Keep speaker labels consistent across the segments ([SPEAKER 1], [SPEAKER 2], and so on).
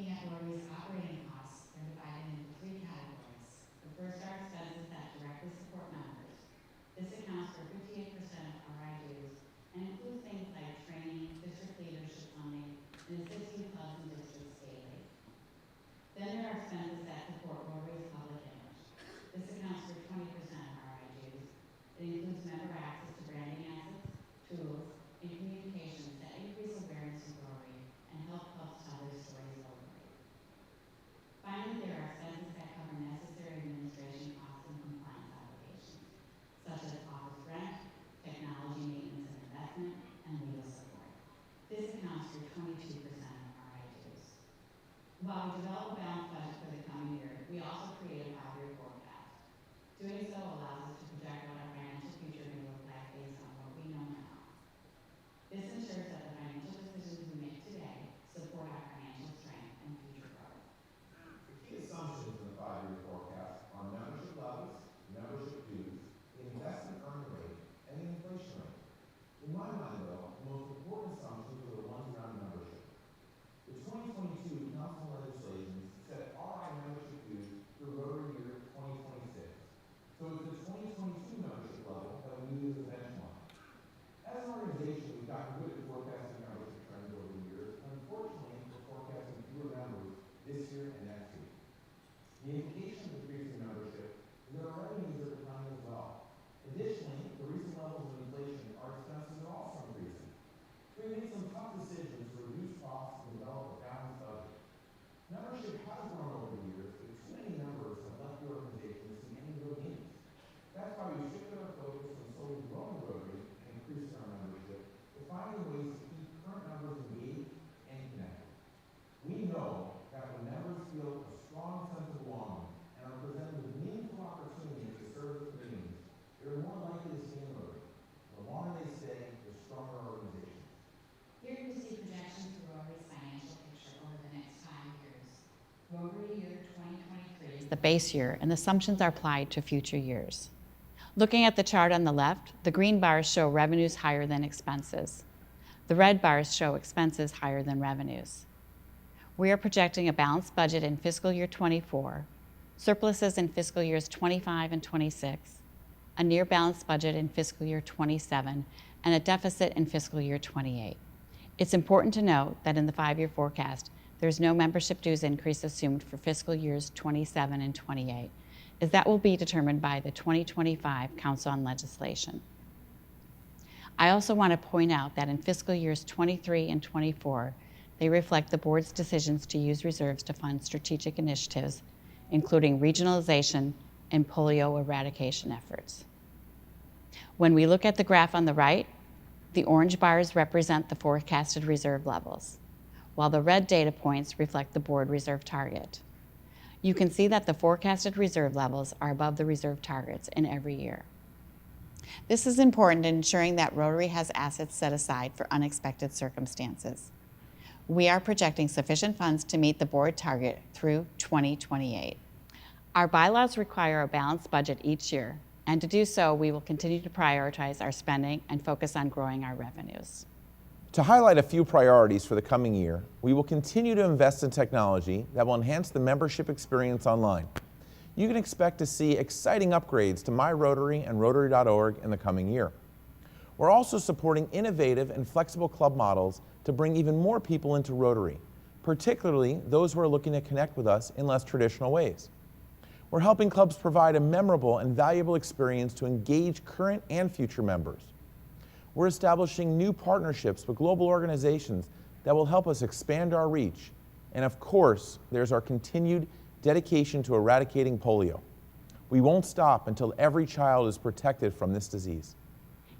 [SPEAKER 1] Looking at Rotary's operating costs, they're divided into three categories. The first are expenses that directly support members. This accounts for 58% of RI dues and includes things like training, district leadership funding, and assisting clubs and districts daily. Then there are expenses that support Rotary's public image. This accounts for 20% of RI dues. It includes member access to branding assets, tools, and communications that increase awareness of Rotary and help clubs tell their stories locally. Finally, there are expenses that cover necessary administration costs and compliance obligations, such as office rent, technology maintenance and investment, and legal support. This accounts for 22% of RI dues. While we develop a balanced budget for the coming year, we also create a 5-year forecast. Doing so allows us to project what our financial future may look like based on what we know now. This ensures that the financial decisions we make today support our financial strength and future growth.
[SPEAKER 2] The key assumptions in the 5-year forecast are membership levels, membership dues, the investment earn rate, and the inflation rate. In my mind, though, the most important assumptions are the ones around membership. The 2022 council legislation set RI membership dues for Rotary year 2026. So it's the 2022 membership level that we use as a benchmark. As an organization, we've gotten good at forecasting membership trends over the years. Unfortunately, we're forecasting fewer members this year and next year. The implication of increasing membership is that our revenues are declining as well. Additionally, the recent levels of inflation, our expenses are also increasing. So we made some tough decisions to reduce costs and develop a balanced budget. Membership has grown over the years, but too many members have left the organization to see any real gains. That's why we shifted our focus from solely growing Rotary and increasing our membership to finding ways to keep current members engaged and connected. We know that when members feel a strong sense of belonging and are presented with meaningful opportunities to serve the communities, they're more likely to stay in Rotary. The longer they stay, the stronger our organization.
[SPEAKER 1] Here you see projections for Rotary's financial picture over the next 5 years. Rotary year 2023 is the base year, and assumptions are applied to future years. Looking at the chart on the left, the green bars show revenues higher than expenses. The red bars show expenses higher than revenues. We are projecting a balanced budget in fiscal year 24, surpluses in fiscal years 25 and 26, a near balanced budget in fiscal year 27, and a deficit in fiscal year 28. It's important to note that in the 5-year forecast, there's no membership dues increase assumed for fiscal years 27 and 28, as that will be determined by the 2025 Council on Legislation. I also want to point out that in fiscal years 23 and 24, they reflect the board's decisions to use reserves to fund strategic initiatives, including regionalization and polio eradication efforts. When we look at the graph on the right, the orange bars represent the forecasted reserve levels, while the red data points reflect the board reserve target. You can see that the forecasted reserve levels are above the reserve targets in every year. This is important in ensuring that Rotary has assets set aside for unexpected circumstances. We are projecting sufficient funds to meet the board target through 2028. Our bylaws require a balanced budget each year, and to do so, we will continue to prioritize our spending and focus on growing our revenues.
[SPEAKER 2] To highlight a few priorities for the coming year, we will continue to invest in technology that will enhance the membership experience online. You can expect to see exciting upgrades to My Rotary and Rotary.org in the coming year. We're also supporting innovative and flexible club models to bring even more people into Rotary, particularly those who are looking to connect with us in less traditional ways. We're helping clubs provide a memorable and valuable experience to engage current and future members. We're establishing new partnerships with global organizations that will help us expand our reach. And of course, there's our continued dedication to eradicating polio. We won't stop until every child is protected from this disease.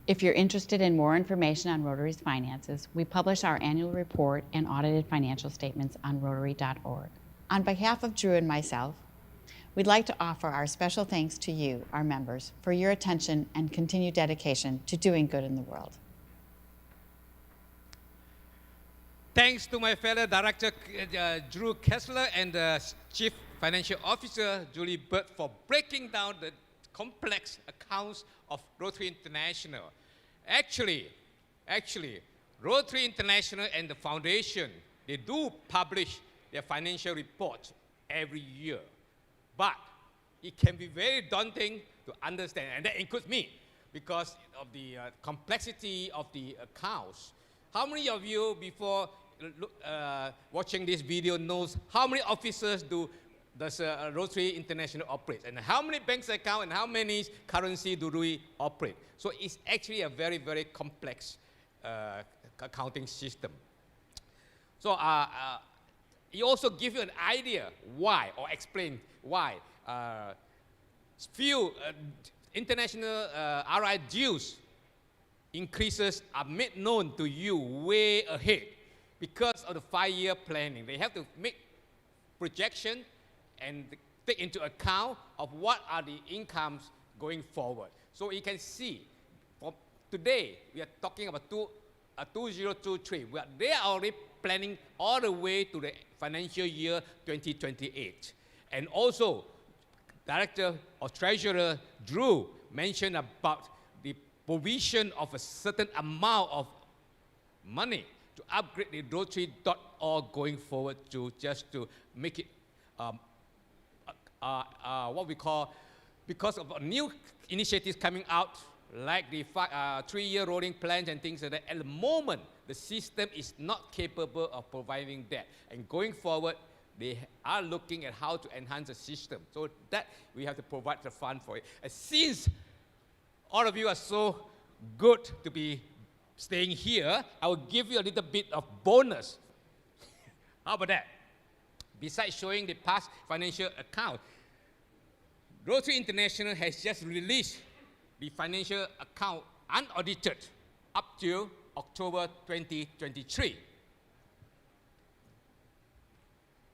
[SPEAKER 1] If you're interested in more information on Rotary's finances, we publish our annual report and audited financial statements on Rotary.org. On behalf of Drew and myself, we'd like to offer our special thanks to you, our members, for your attention and continued dedication to doing good in the world.
[SPEAKER 3] Thanks to my fellow Director Drew Kessler and Chief Financial Officer Julie Bird for breaking down the complex accounts of Rotary International. Actually, Rotary International and the Foundation, they do publish their financial report every year. But it can be very daunting to understand, and that includes me, because of the complexity of the accounts. How many of you, before watching this video, knows how many officers does Rotary International operate, and how many bank accounts and how many currency do we operate? So it's actually a very, very complex accounting system. So it also gives you an idea why, or explain why few international RI dues increases are made known to you way ahead because of the 5-year planning. They have to make projection and take into account of what are the incomes going forward. So you can see, for today, we are talking about 2023. They are already planning all the way to the financial year 2028. And also, Director or Treasurer Drew mentioned about the provision of a certain amount of money to upgrade the Rotary.org going forward just to make it what we call, because of new initiatives coming out, like the 3-year rolling plans and things like that. At the moment, the system is not capable of providing that. And going forward, they are looking at how to enhance the system. So that we have to provide the fund for it. And since all of you are so good to be staying here, I will give you a little bit of bonus. How about that? Besides showing the past financial account, Rotary International has just released the financial account unaudited up to October 2023.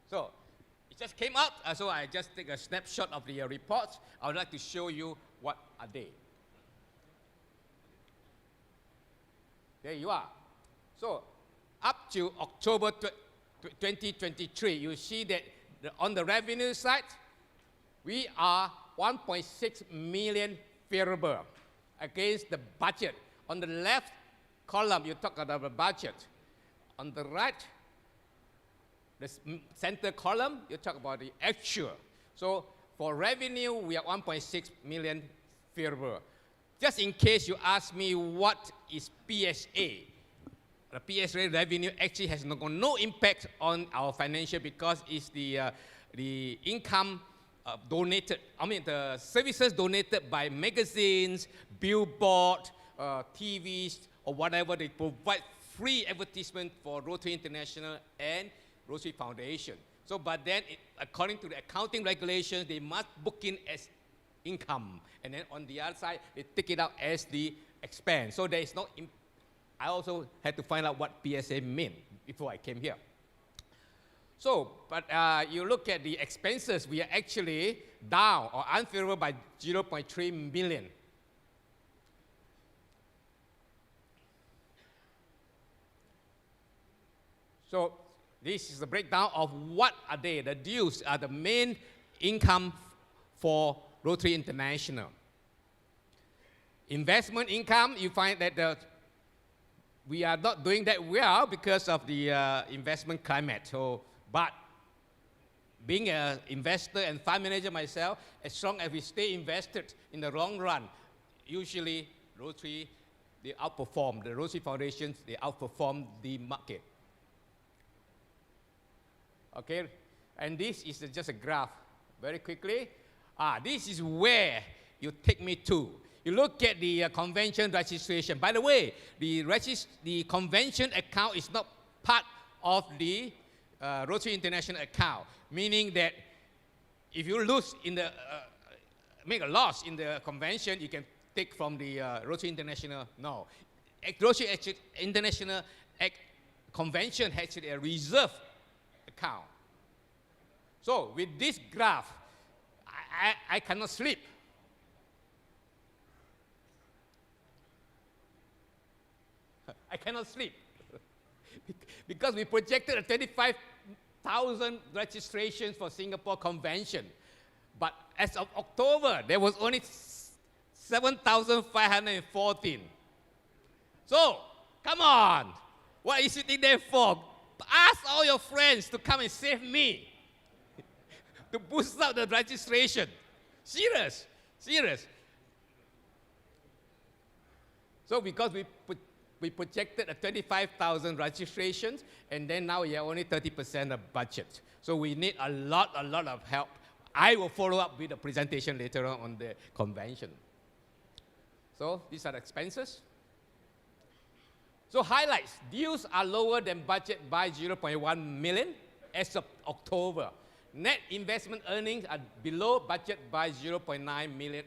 [SPEAKER 3] So it just came out, so I just take a snapshot of the reports. I would like to show you what are they. There you are. So up to October 2023, you see that on the revenue side, we are 1.6 million favorable against the budget. On the left column, you talk about the budget. On the right, the center column, you talk about the actual. So for revenue, we are 1.6 million favorable. Just in case you ask me what is PSA, the PSA revenue actually has no impact on our financial because it's the income donated, the services donated by magazines, billboard, TVs, or whatever. They provide free advertisement for Rotary International and Rotary Foundation. So, but then, according to the accounting regulations, they must book in as income. And then on the other side, they take it out as the expense. So there is no, I also had to find out what PSA meant before I came here. So, but you look at the expenses, we are actually down or unfavorable by 0.3 million. So this is the breakdown of what are they. The dues are the main income for Rotary International. Investment income, you find that we are not doing that well because of the investment climate. So, but being an investor and fund manager myself, as long as we stay invested in the long run, usually Rotary, they outperform. The Rotary Foundations, they outperform the market. Okay, and this is just a graph. Very quickly, this is where you take me to. You look at the convention registration. By the way, the convention account is not part of the Rotary International account, meaning that if you lose in the make a loss in the convention, you can take from the Rotary International. No, Rotary International convention has actually a reserve account. So with this graph, I cannot sleep. I cannot sleep because we projected 25,000 registrations for Singapore Convention. But as of October, there was only 7,514. So, come on. What are you sitting there for? Ask all your friends to come and save me. To boost up the registration. Serious. So because we projected a 25,000 registrations, and then now we have only 30% of budget. So we need a lot of help. I will follow up with a presentation later on the convention. So these are the expenses. So highlights, dues are lower than budget by 0.1 million as of October. Net investment earnings are below budget by 0.9 million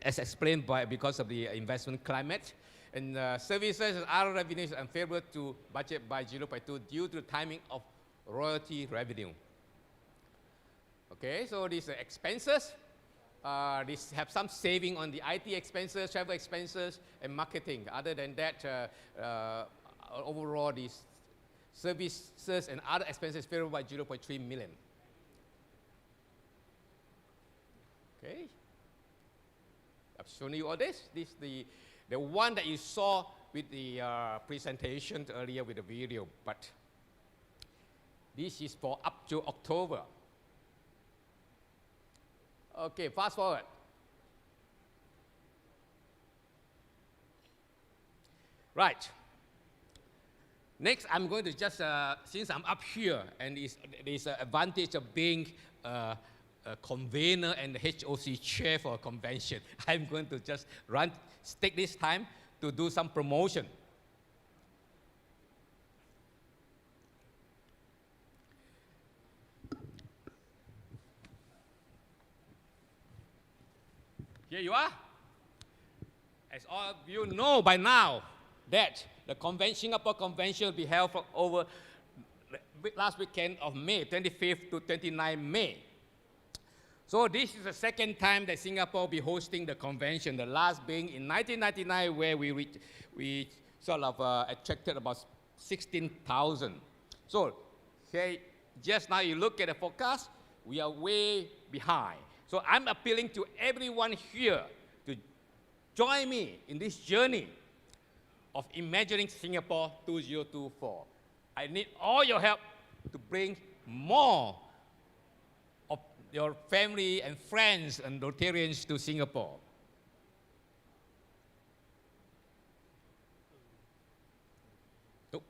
[SPEAKER 3] as explained by because of the investment climate. And services and other revenues are unfavorable to budget by 0.2 due to the timing of royalty revenue. Okay, so these are expenses. These have some saving on the IT expenses, travel expenses, and marketing. Other than that, overall, these services and other expenses favorable by 0.3 million. Okay. I've shown you all this. This is the one that you saw with the presentation earlier with the video, but this is for up to October. Okay, fast forward. Right. Next, I'm going to just, since I'm up here, and there's an advantage of being a convener and the HOC chair for a convention, I'm going to just take this time to do some promotion. Here you are. As all of you know by now, that the Singapore Convention will be held over last weekend of May, 25th to 29 May. So this is the second time that Singapore will be hosting the convention, the last being in 1999, where we sort of attracted about 16,000. So here, just now you look at the forecast, we are way behind. So I'm appealing to everyone here to join me in this journey of imagining Singapore 2024. I need all your help to bring more of your family and friends and Rotarians to Singapore. Nope.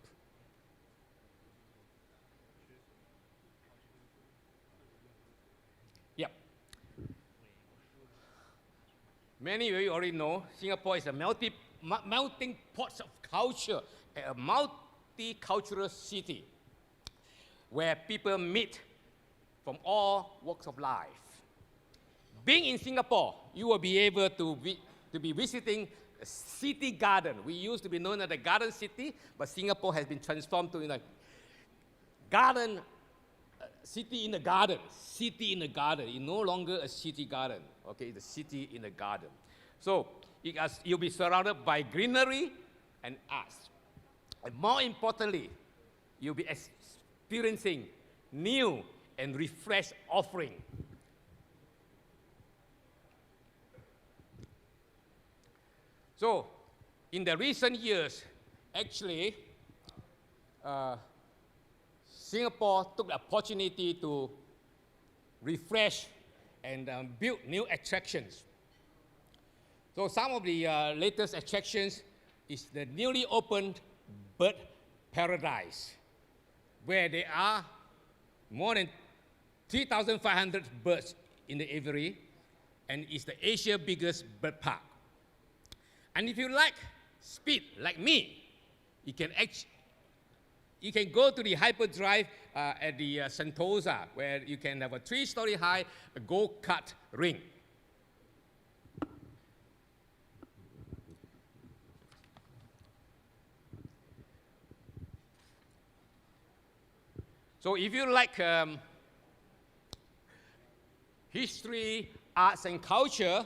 [SPEAKER 3] Yep. Many of you already know Singapore is a melting pot of culture, a multicultural city where people meet from all walks of life. Being in Singapore, you will be able to be visiting a city garden. We used to be known as the Garden City, but Singapore has been transformed to a garden, city in the garden. City in the garden. It's no longer a city garden. Okay, it's a city in the garden. So you'll be surrounded by greenery and arts. And more importantly, you'll be experiencing new and refreshed offering. So, in the recent years, actually, Singapore took the opportunity to refresh and build new attractions. So some of the latest attractions is the newly opened Bird Paradise, where there are more than 3,500 birds in the aviary, and it's the Asia's biggest bird park. And if you like speed, like me, you can go to the hyperdrive at the Sentosa, where you can have a 3-story high go-kart ring. So if you like history, arts, and culture,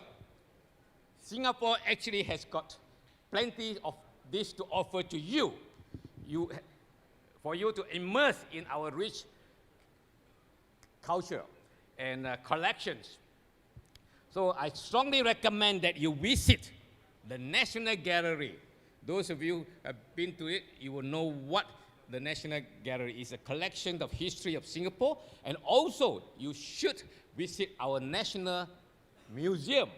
[SPEAKER 3] Singapore actually has got plenty of this to offer to you, for you to immerse in our rich culture and collections. So I strongly recommend that you visit the National Gallery. Those of you who have been to it, you will know what the National Gallery. It's a collection of history of Singapore, and also you should visit our National Museum.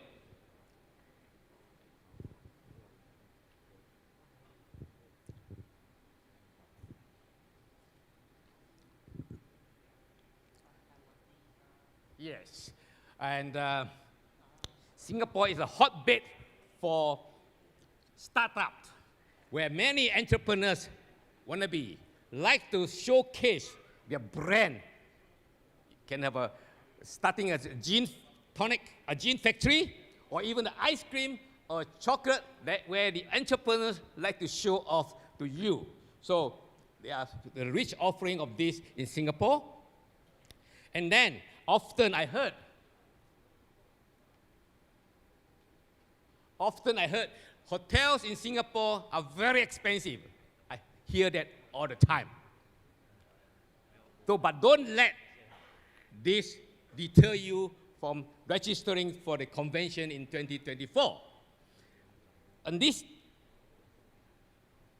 [SPEAKER 3] Yes, and Singapore is a hotbed for startups, where many entrepreneurs want to be, like to showcase their brand. Can have starting a gin tonic, a gin factory, or even the ice cream or chocolate where the entrepreneurs like to show off to you. So there are the rich offering of this in Singapore. And then often I heard hotels in Singapore are very expensive. I hear that all the time. So, but don't let this deter you from registering for the convention in 2024. On this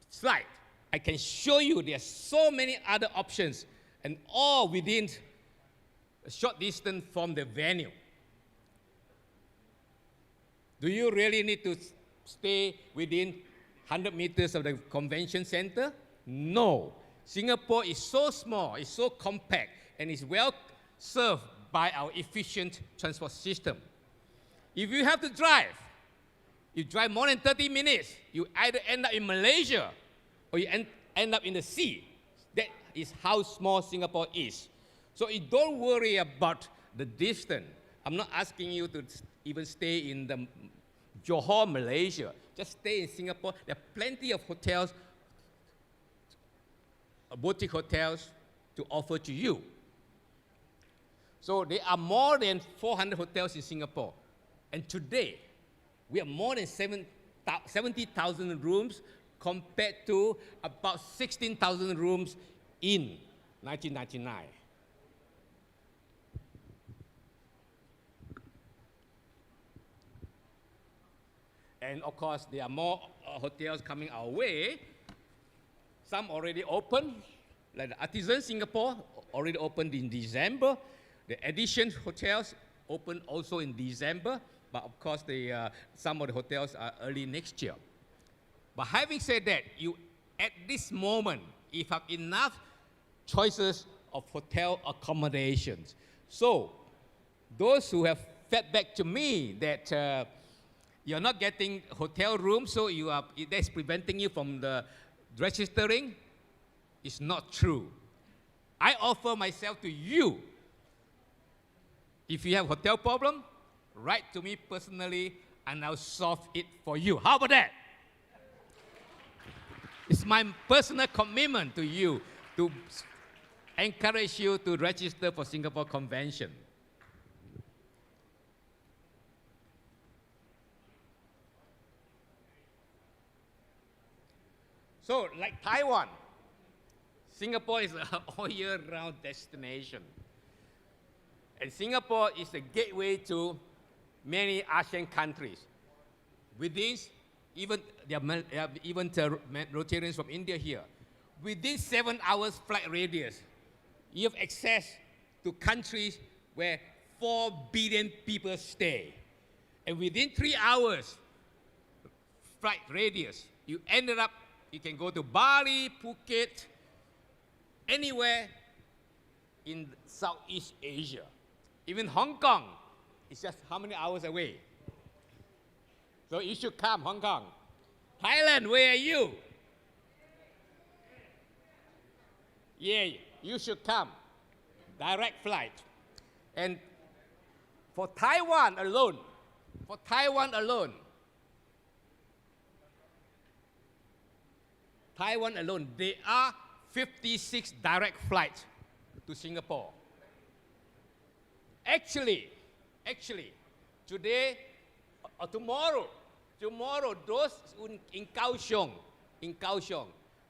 [SPEAKER 3] slide, I can show you there are so many other options, and all within a short distance from the venue. Do you really need to stay within 100 meters of the convention center? No. Singapore is so small, it's so compact, and is well served by our efficient transport system. If you have to drive, you drive more than 30 minutes, you either end up in Malaysia or you end up in the sea. That is how small Singapore is. So you don't worry about the distance. I'm not asking you to even stay in the Johor, Malaysia. Just stay in Singapore. There are plenty of hotels, boutique hotels to offer to you. So there are more than 400 hotels in Singapore. And today, we have more than 70,000 rooms compared to about 16,000 rooms in 1999. And of course, there are more hotels coming our way. Some already open, like the Artisan Singapore, already opened in December. The Edition hotels open also in December, but of course, some of the hotels are early next year. But having said that, you at this moment, if you have enough choices of hotel accommodations. So, those who have fed back to me that you're not getting hotel rooms, so that's preventing you from the registering, is not true. I offer myself to you. If you have hotel problem, write to me personally, and I'll solve it for you. How about that? It's my personal commitment to you to encourage you to register for Singapore Convention. So, like Taiwan, Singapore is an all-year-round destination. And Singapore is a gateway to many ASEAN countries. Within, even Rotarians from India here, within 7 hours flight radius, you have access to countries where 4 billion people stay. And within 3 hours flight radius, you can go to Bali, Phuket, anywhere in Southeast Asia. Even Hong Kong is just how many hours away? So you should come, Hong Kong. Thailand, where are you? Yeah, you should come. Direct flight. And for Taiwan alone, there are 56 direct flights to Singapore. Actually, today or tomorrow, those in Kaohsiung,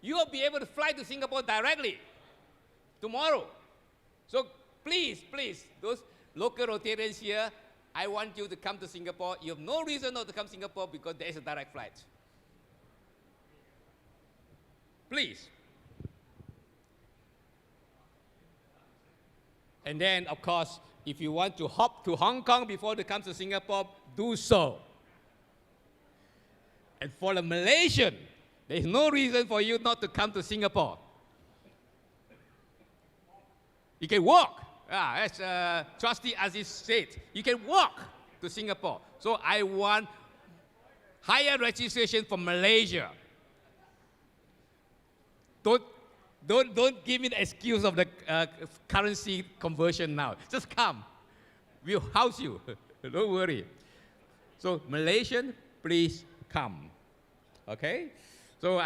[SPEAKER 3] you will be able to fly to Singapore directly tomorrow. So please, those local Rotarians here, I want you to come to Singapore. You have no reason not to come to Singapore because there is a direct flight. Please. And then, of course, if you want to hop to Hong Kong before they come to Singapore, do so. And for the Malaysian, there is no reason for you not to come to Singapore. You can walk. As Trustee Aziz said, you can walk to Singapore. So I want higher registration for Malaysia. Don't give me the excuse of the currency conversion now. Just come. We'll house you. Don't worry. So Malaysian, please come. Okay? So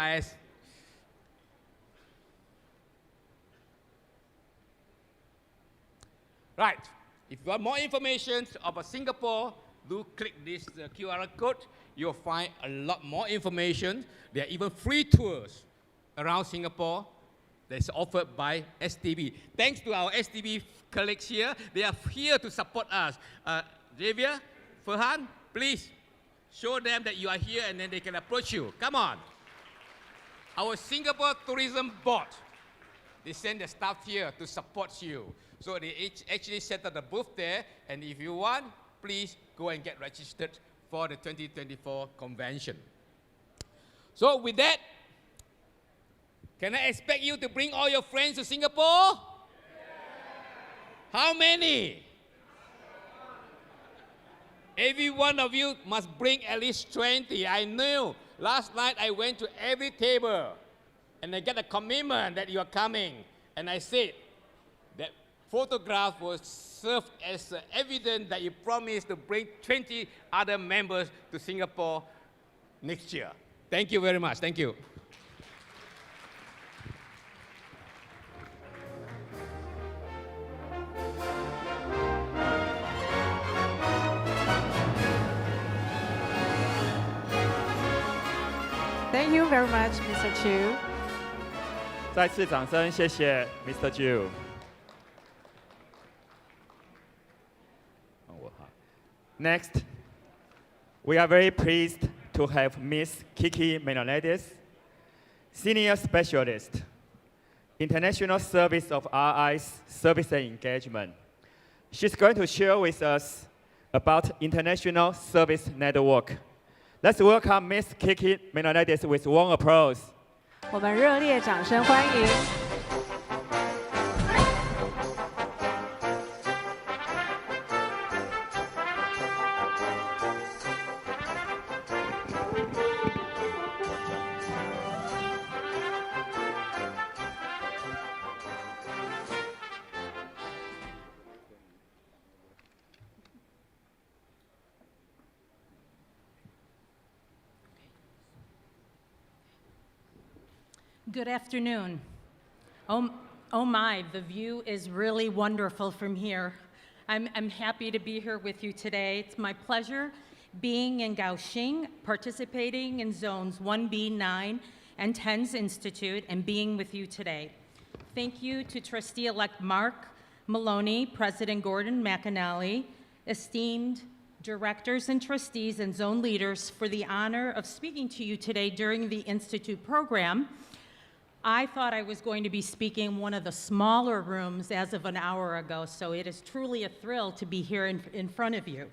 [SPEAKER 3] right. If you want more information about Singapore, do click this QR code. You'll find a lot more information. There are even free tours around Singapore that's offered by STB. Thanks to our STB colleagues here. They are here to support us. Xavier, Ferhan, please show them that you are here and then they can approach you. Come on. Our Singapore Tourism Board, they send their staff here to support you. So they actually set up a booth there, and if you want, please go and get registered for the 2024 convention. So with that, can I expect you to bring all your friends to Singapore? Yeah. How many? Every one of you must bring at least 20. I knew. Last night I went to every table and I got a commitment that you are coming. And I said that photograph was served as evidence that you promised to bring 20 other members to Singapore next year. Thank you very much. Thank you.
[SPEAKER 4] Thank you very much, Mr. Chu.
[SPEAKER 5] 再次掌声，谢谢 Mr. Chu。Next, we are very pleased to have Ms. Kiki Menonidis, Senior Specialist, International Service of RI's Service and Engagement. She's going to share with us about International Service Network. Let's welcome Ms. Kiki Menonidis with warm applause.
[SPEAKER 4] 我们热烈掌声欢迎。
[SPEAKER 6] Good afternoon. Oh my, the view is really wonderful from here. I'm happy to be here with you today. It's my pleasure being in Kaohsiung, participating in Zones 1B, 9, and 10's Institute, and being with you today. Thank you to Trustee-elect Mark Maloney, President Gordon McAnally, esteemed directors and trustees and zone leaders for the honor of speaking to you today during the Institute program. I thought I was going to be speaking in one of the smaller rooms as of an hour ago, so it is truly a thrill to be here in front of you.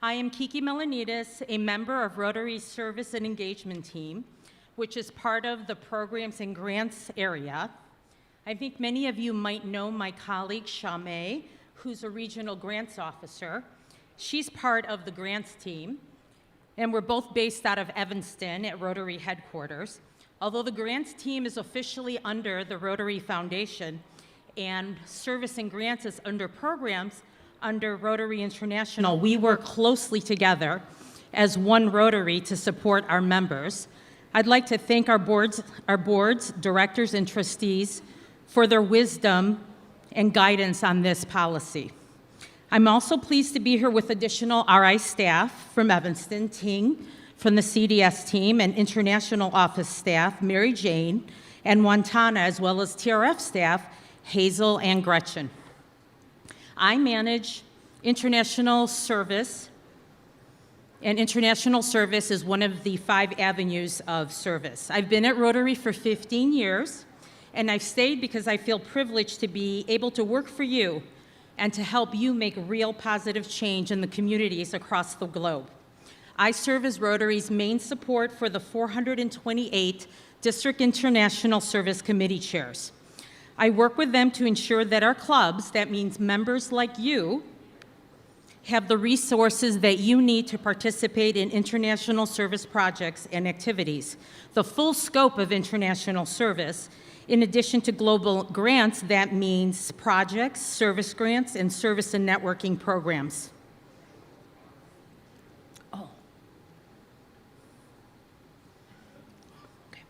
[SPEAKER 6] I am Kiki Melanides, a member of Rotary's Service and Engagement Team, which is part of the Programs and Grants area. I think many of you might know my colleague, Shamay, who's a Regional Grants Officer. She's part of the Grants team, and we're both based out of Evanston at Rotary headquarters. Although the grants team is officially under the Rotary Foundation and Service and Grants is under programs under Rotary International, we work closely together as one Rotary to support our members. I'd like to thank our boards, directors, and trustees for their wisdom and guidance on this policy. I'm also pleased to be here with additional RI staff from Evanston, Ting, from the CDS team, and international office staff, Mary Jane and Wantana, as well as TRF staff, Hazel and Gretchen. I manage international service, and international service is one of the 5 avenues of service. I've been at Rotary for 15 years, And I've stayed because I feel privileged to be able to work for you and to help you make real positive change in the communities across the globe. I serve as Rotary's main support for the 428 District International Service Committee chairs. I work with them to ensure that our clubs, that means members like you, have the resources that you need to participate in international service projects and activities. The full scope of international service, in addition to global grants, that means projects, service grants, and service and networking programs. Oh. Okay.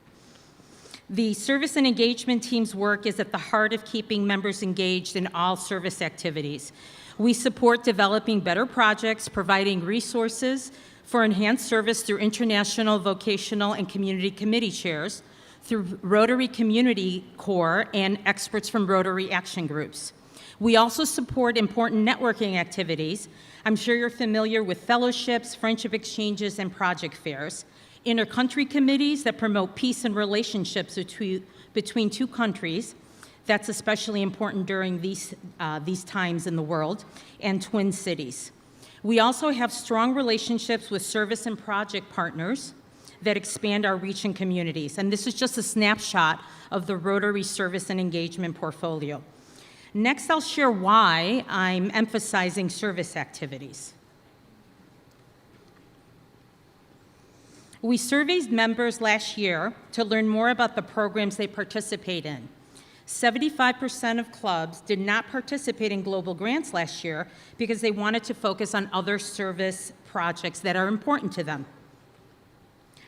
[SPEAKER 6] The service and engagement team's work is at the heart of keeping members engaged in all service activities. We support developing better projects, providing resources for enhanced service through international, vocational, and community committee chairs, through Rotary Community Corps and experts from Rotary Action Groups. We also support important networking activities. I'm sure you're familiar with fellowships, friendship exchanges, and project fairs. Inter-country committees that promote peace and relationships between two countries. That's especially important during these times in the world, and twin cities. We also have strong relationships with service and project partners that expand our reach in communities. And this is just a snapshot of the Rotary Service and Engagement portfolio. Next, I'll share why I'm emphasizing service activities. We surveyed members last year to learn more about the programs they participate in. 75% of clubs did not participate in global grants last year because they wanted to focus on other service projects that are important to them.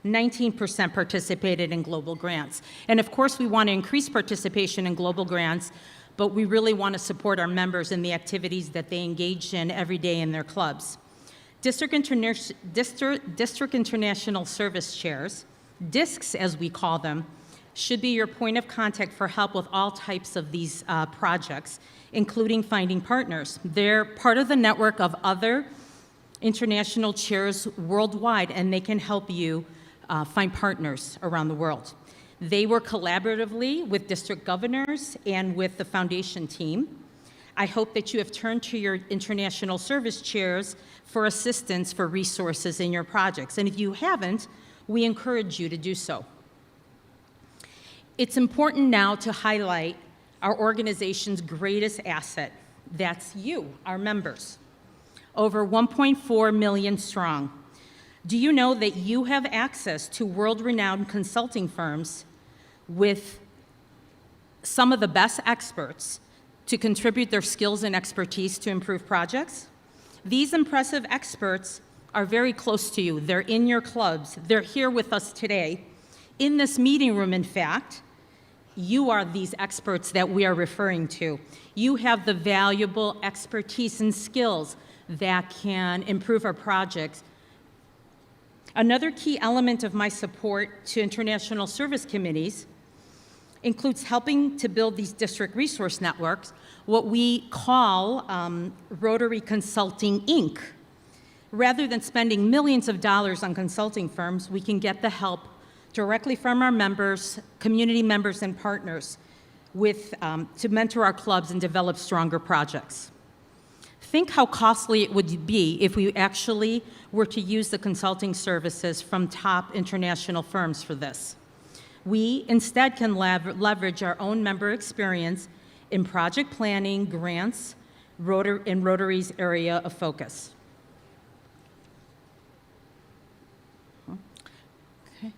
[SPEAKER 6] 19% participated in global grants. And of course, we want to increase participation in global grants, but we really want to support our members in the activities that they engage in every day in their clubs. District International Service Chairs, DISCs as we call them, should be your point of contact for help with all types of these projects, including finding partners. They're part of the network of other international chairs worldwide, and they can help you find partners around the world. They work collaboratively with district governors and with the foundation team. I hope that you have turned to your international service chairs for assistance for resources in your projects. And if you haven't, we encourage you to do so. It's important now to highlight our organization's greatest asset. That's you, our members. Over 1.4 million strong. Do you know that you have access to world-renowned consulting firms with some of the best experts to contribute their skills and expertise to improve projects? These impressive experts are very close to you. They're in your clubs. They're here with us today. In this meeting room, in fact, you are these experts that we are referring to. You have the valuable expertise and skills that can improve our projects. Another key element of my support to international service committees includes helping to build these district resource networks, what we call Rotary Consulting, Inc. Rather than spending millions of dollars on consulting firms, we can get the help directly from our members, community members, and partners to mentor our clubs and develop stronger projects. Think how costly it would be if we actually were to use the consulting services from top international firms for this. We instead can leverage our own member experience in project planning, grants, in Rotary's area of focus. Okay.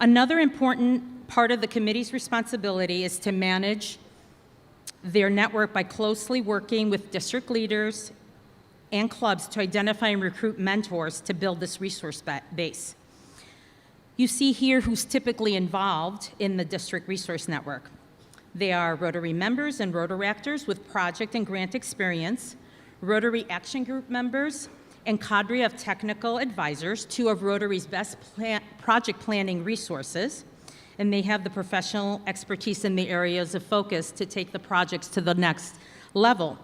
[SPEAKER 6] Another important part of the committee's responsibility is to manage their network by closely working with district leaders and clubs to identify and recruit mentors to build this resource base. You see here who's typically involved in the district resource network. They are Rotary members and Rotaractors with project and grant experience, Rotary Action Group members, and cadre of technical advisors, two of Rotary's best project planning resources, and they have the professional expertise in the areas of focus to take the projects to the next level.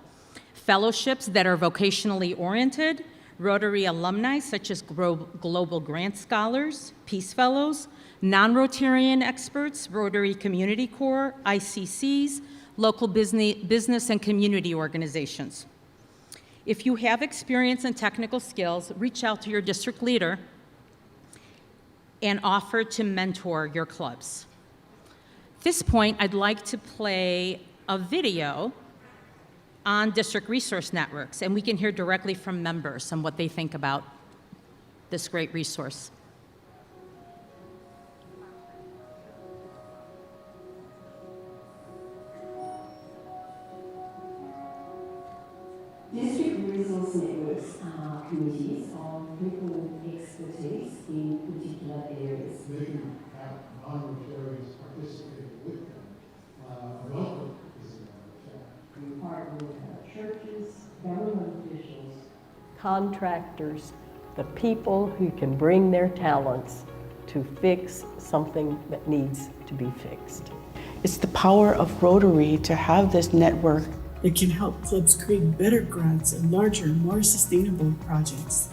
[SPEAKER 6] Fellowships that are vocationally oriented, Rotary alumni such as Global Grant Scholars, Peace Fellows, non-Rotarian experts, Rotary Community Corps, ICCs, local business and community organizations. If you have experience and technical skills, reach out to your district leader and offer to mentor your clubs. At this point, I'd like to play a video on district resource networks, and we can hear directly from members on what they think about this great resource.
[SPEAKER 7] District resource networks are committees of people with expertise in particular areas.
[SPEAKER 8] They can have non-Rotarians participating with them. Welcome is another fact.
[SPEAKER 7] We partner with churches, government officials, contractors, the people who can bring their talents to fix something that needs to be fixed.
[SPEAKER 9] It's the power of Rotary to have this network.
[SPEAKER 10] It can help clubs create better grants and larger, more sustainable projects.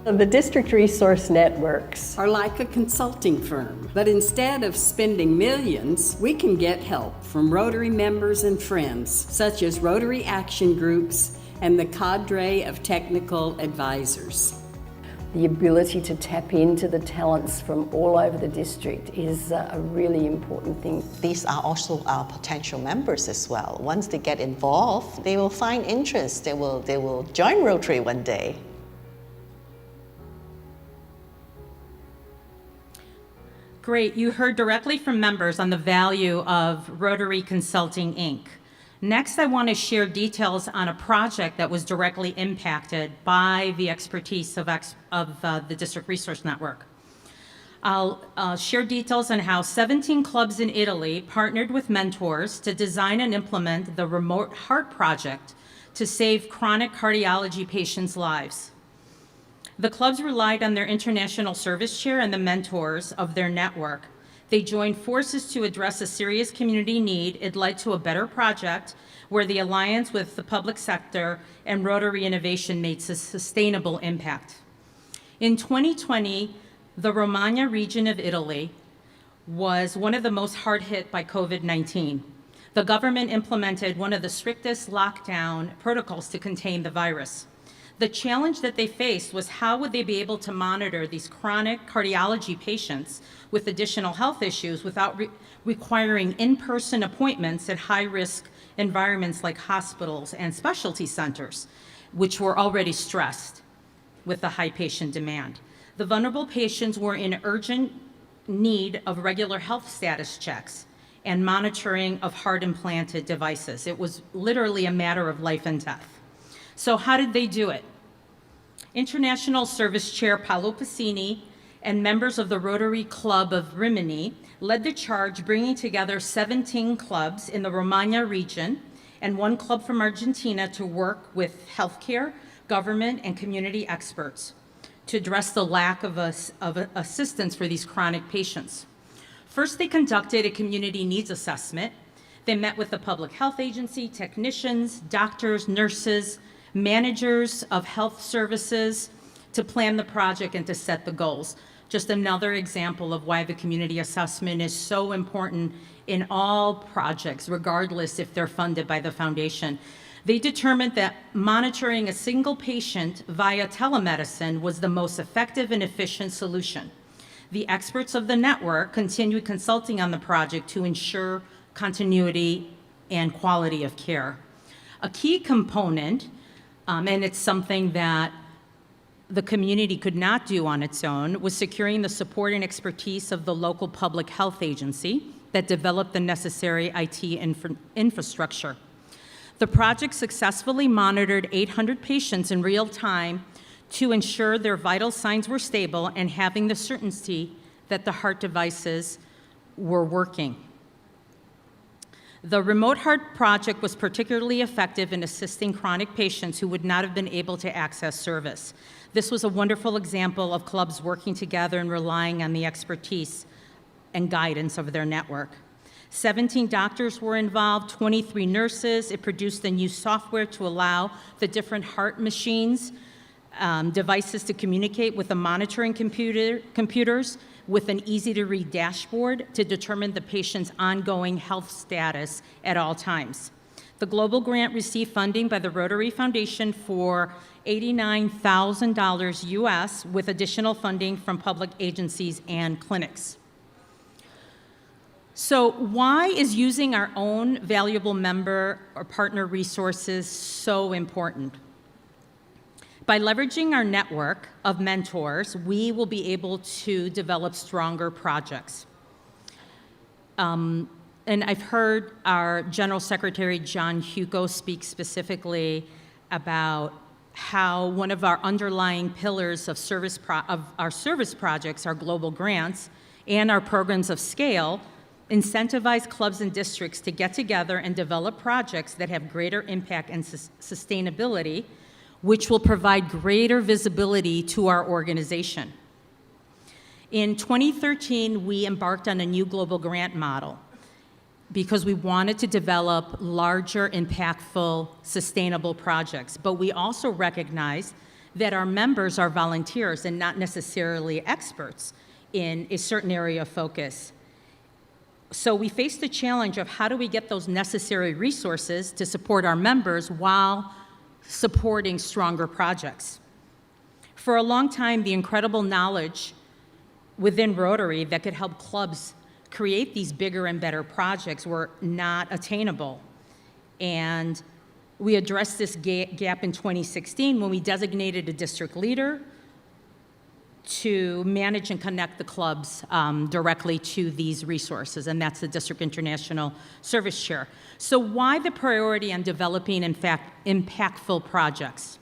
[SPEAKER 7] The district resource networks
[SPEAKER 11] are like a consulting firm, but instead of spending millions, we can get help from Rotary members and friends, such as Rotary Action Groups and the cadre of technical advisors.
[SPEAKER 7] The ability to tap into the talents from all over the district is a really important thing.
[SPEAKER 12] These are also our potential members as well. Once they get involved, they will find interest. They will join Rotary one day.
[SPEAKER 6] Great, you heard directly from members on the value of Rotary Consulting, Inc. Next, I want to share details on a project that was directly impacted by the expertise of the District Resource Network. I'll share details on how 17 clubs in Italy partnered with mentors to design and implement the Remote Heart Project to save chronic cardiology patients' lives. The clubs relied on their international service chair and the mentors of their network. They joined forces to address a serious community need. It led to a better project where the alliance with the public sector and Rotary Innovation made a sustainable impact. In 2020, the Romagna region of Italy was one of the most hard hit by COVID-19. The government implemented one of the strictest lockdown protocols to contain the virus. The challenge that they faced was how would they be able to monitor these chronic cardiology patients with additional health issues without requiring in-person appointments at high-risk environments like hospitals and specialty centers, which were already stressed with the high patient demand. The vulnerable patients were in urgent need of regular health status checks and monitoring of heart-implanted devices. It was literally a matter of life and death. So how did they do it? International Service Chair Paolo Pacini and members of the Rotary Club of Rimini led the charge, bringing together 17 clubs in the Romagna region and one club from Argentina to work with healthcare, government, and community experts to address the lack of assistance for these chronic patients. First, they conducted a community needs assessment. They met with the public health agency, technicians, doctors, nurses, managers of health services to plan the project and to set the goals. Just another example of why the community assessment is so important in all projects, regardless if they're funded by the foundation. They determined that monitoring a single patient via telemedicine was the most effective and efficient solution. The experts of the network continued consulting on the project to ensure continuity and quality of care. A key component, and it's something that the community could not do on its own, was securing the support and expertise of the local public health agency that developed the necessary IT infrastructure. The project successfully monitored 800 patients in real time to ensure their vital signs were stable and having the certainty that the heart devices were working. The Remote Heart Project was particularly effective in assisting chronic patients who would not have been able to access service. This was a wonderful example of clubs working together and relying on the expertise and guidance of their network. 17 doctors were involved, 23 nurses. It produced the new software to allow the different heart machines, devices to communicate with the monitoring computers, with an easy-to-read dashboard to determine the patient's ongoing health status at all times. The Global Grant received funding by the Rotary Foundation for $89,000 US, with additional funding from public agencies and clinics. So why is using our own valuable member or partner resources so important? By leveraging our network of mentors, we will be able to develop stronger projects. And I've heard our General Secretary, John Hugo, speak specifically about how one of our underlying pillars of our service projects, our global grants, and our programs of scale incentivize clubs and districts to get together and develop projects that have greater impact and sustainability, which will provide greater visibility to our organization. In 2013, we embarked on a new global grant model because we wanted to develop larger, impactful, sustainable projects. But we also recognize that our members are volunteers and not necessarily experts in a certain area of focus. So we faced the challenge of how do we get those necessary resources to support our members while supporting stronger projects. For a long time, the incredible knowledge within Rotary that could help clubs create these bigger and better projects were not attainable. And we addressed this gap in 2016 when we designated a district leader to manage and connect the clubs directly to these resources, and that's the District International Service Chair. So why the priority on developing, in fact, impactful projects?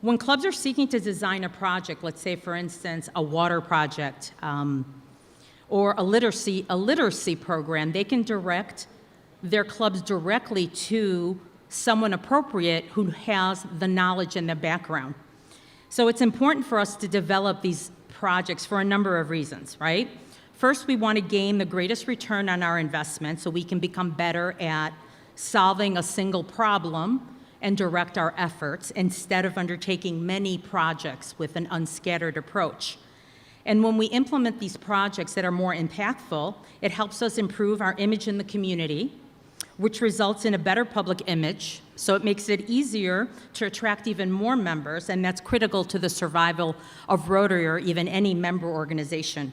[SPEAKER 6] When clubs are seeking to design a project, let's say, for instance, a water project or a literacy program, they can direct their clubs directly to someone appropriate who has the knowledge and the background. So it's important for us to develop these projects for a number of reasons, right? First, we want to gain the greatest return on our investment so we can become better at solving a single problem and direct our efforts instead of undertaking many projects with an unscattered approach. And when we implement these projects that are more impactful, it helps us improve our image in the community, which results in a better public image. So it makes it easier to attract even more members, and that's critical to the survival of Rotary or even any member organization.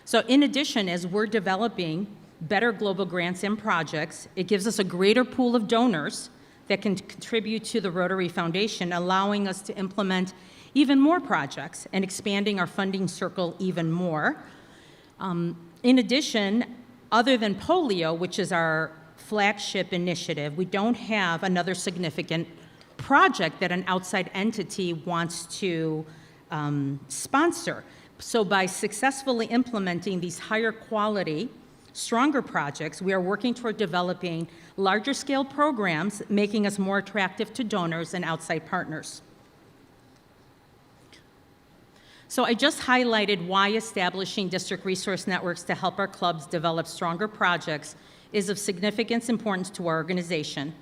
[SPEAKER 6] So in addition, as we're developing better global grants and projects, it gives us a greater pool of donors that can contribute to the Rotary Foundation, allowing us to implement even more projects and expanding our funding circle even more. In addition, other than polio, which is our flagship initiative, we don't have another significant project that an outside entity wants to sponsor. So by successfully implementing these higher quality, stronger projects, we are working toward developing larger scale programs, making us more attractive to donors and outside partners. So I just highlighted why establishing district resource networks to help our clubs develop stronger projects is of significant importance to our organization,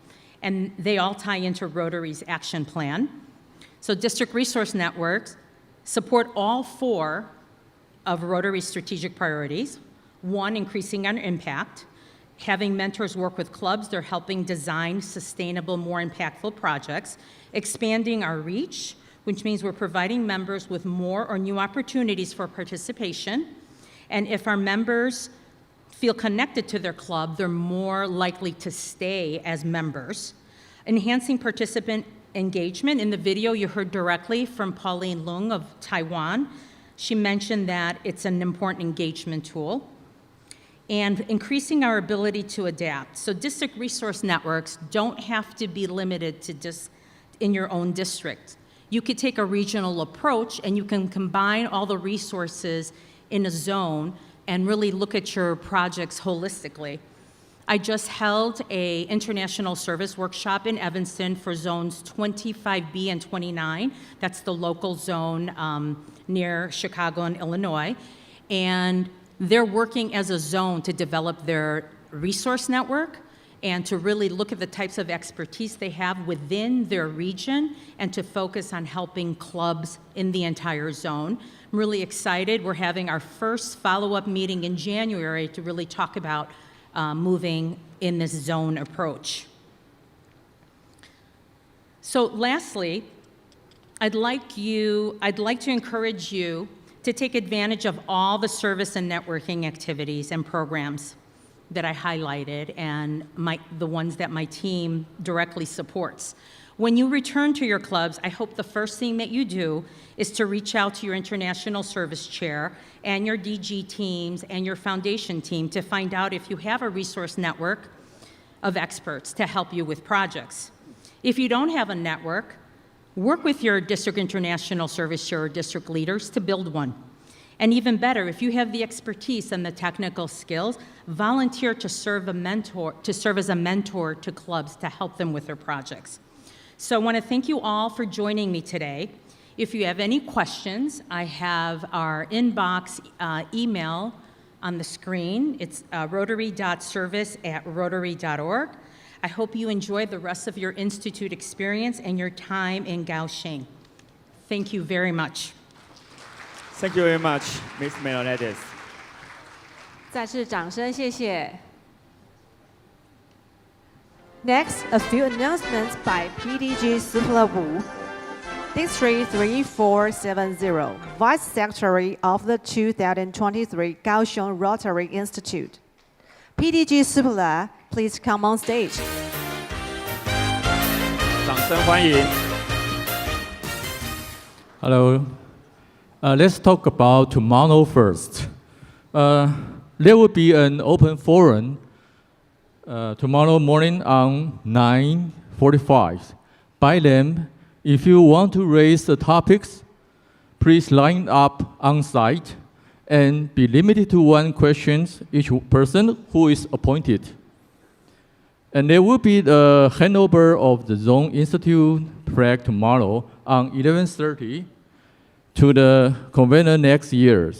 [SPEAKER 6] and they all tie into Rotary's action plan. So district resource networks support all four of Rotary's strategic priorities. One, increasing our impact. Having mentors work with clubs, they're helping design sustainable, more impactful projects. Expanding our reach, which means we're providing members with more or new opportunities for participation. And if our members feel connected to their club, they're more likely to stay as members. Enhancing participant engagement. In the video, you heard directly from Pauline Lung of Taiwan. She mentioned that it's an important engagement tool. And increasing our ability to adapt. So district resource networks don't have to be limited to just in your own district. You could take a regional approach and you can combine all the resources in a zone and really look at your projects holistically. I just held an international service workshop in Evanston for zones 25B and 29. That's the local zone near Chicago and Illinois. And they're working as a zone to develop their resource network and to really look at the types of expertise they have within their region and to focus on helping clubs in the entire zone. I'm really excited. We're having our first follow-up meeting in January to really talk about moving in this zone approach. So lastly, I'd like to encourage you to take advantage of all the service and networking activities and programs that I highlighted and the ones that my team directly supports. When you return to your clubs, I hope the first thing that you do is to reach out to your international service chair and your DG teams and your foundation team to find out if you have a resource network of experts to help you with projects. If you don't have a network, work with your district international service chair or district leaders to build one. And even better, if you have the expertise and the technical skills, volunteer to serve as a mentor to clubs to help them with their projects. So I want to thank you all for joining me today. If you have any questions, I have our inbox email on the screen. It's rotary.service@rotary.org. I hope you enjoy the rest of your Institute experience and your time in Kaohsiung. Thank you very much.
[SPEAKER 5] Thank you very much, Ms. Menonaides.
[SPEAKER 4] 再次掌声，谢谢。Next, a few announcements by PDG Supla Wu, District 3470, Vice Secretary of the 2023 Kaohsiung Rotary Institute. PDG Supla, please come on stage.
[SPEAKER 5] 掌声欢迎。
[SPEAKER 13] Hello. Let's talk about tomorrow first. There will be an open forum tomorrow morning on 9:45. By then, if you want to raise the topics, please line up on site and be limited to one question each person who is appointed. And there will be the handover of the Zone Institute flag tomorrow on 11:30 to the convener next year.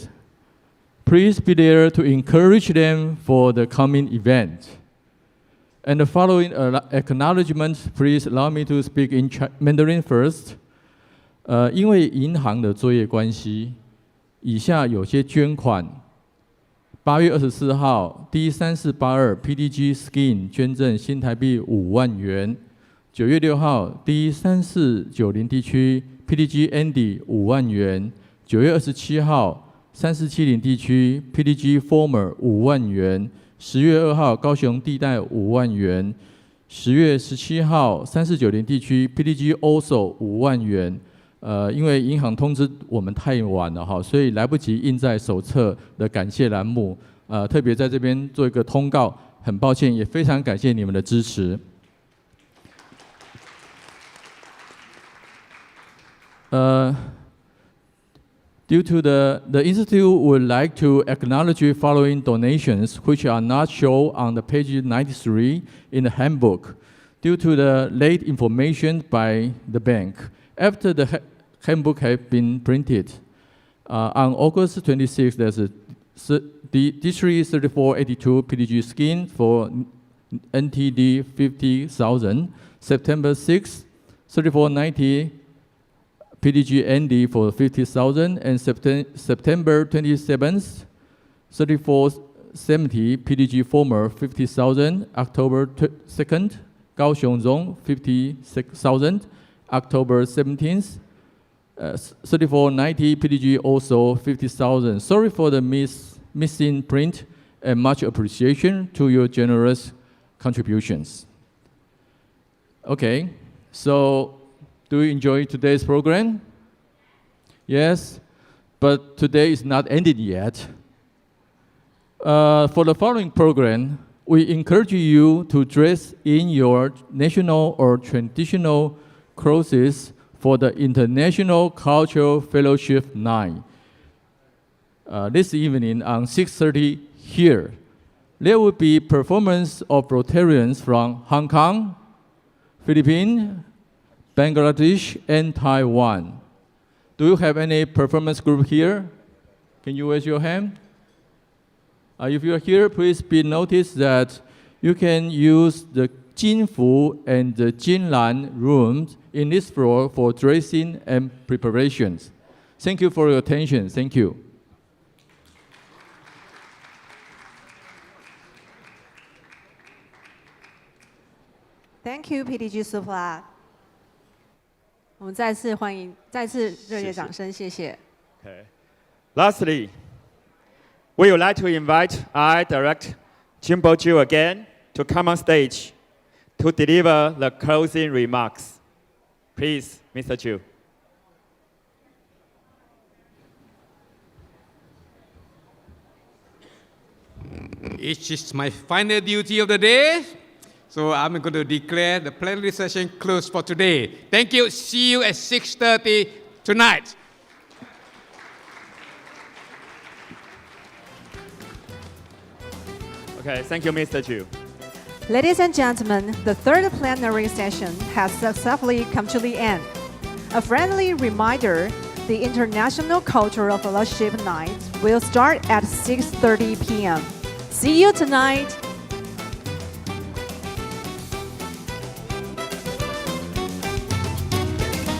[SPEAKER 13] Please be there to encourage them for the coming event. And the following acknowledgement, please allow me to speak in Mandarin first. 因为银行的作业关系，以下有些捐款。8月24号，第3482 PDG Skin 捐赠新台币5万元。9月6号，第3490地区 PDG Andy 5万元。9月27号，3470地区 PDG Former 5万元。10月2号，高雄地带5万元。10月17号，3490地区 PDG Also 5万元。因为银行通知我们太晚了哈，所以来不及印在手册的感谢栏目。特别在这边做一个通告，很抱歉，也非常感谢你们的支持。Due to the Institute would like to acknowledge the following donations, which are not shown on the page 93 in the handbook, due to the late information by the bank. After the handbook has been printed, on August 26th, there's the District 3482 PDG Skin for NTD 50,000. September 6th, 3490 PDG ND for 50,000, and September 27th, 3470 PDG Former 50,000. October 2nd, Kaohsiung Zone 56,000. October 17th, 3490 PDG also 50,000. Sorry for the missing print, and much appreciation to your generous contributions. Okay, so do you enjoy today's program? Yes, but today is not ended yet. For the following program, we encourage you to dress in your national or traditional clothes for the International Cultural Fellowship Night. This evening on 6:30 here, there will be performance of Rotarians from Hong Kong, Philippines, Bangladesh, and Taiwan. Do you have any performance group here? Can you raise your hand? If you are here, please be noticed that you can use the Jinfu and the Jinlan rooms in this floor for dressing and preparations. Thank you for your attention. Thank you.
[SPEAKER 4] Thank you, PDG Supla。我们再次欢迎，再次热烈掌声，谢谢。
[SPEAKER 5] Okay. Lastly, we would like to invite our Director Jimbo Ju again to come on stage to deliver the closing remarks. Please, Mr. Ju.
[SPEAKER 3] It is my final duty of the day. So I'm going to declare the plenary session closed for today. Thank you. See you at 6:30 tonight.
[SPEAKER 5] Okay, thank you, Mr. Ju.
[SPEAKER 4] Ladies and gentlemen, the third plenary session has successfully come to the end. A friendly reminder, the International Cultural Fellowship Night will start at 6:30 p.m. See you tonight.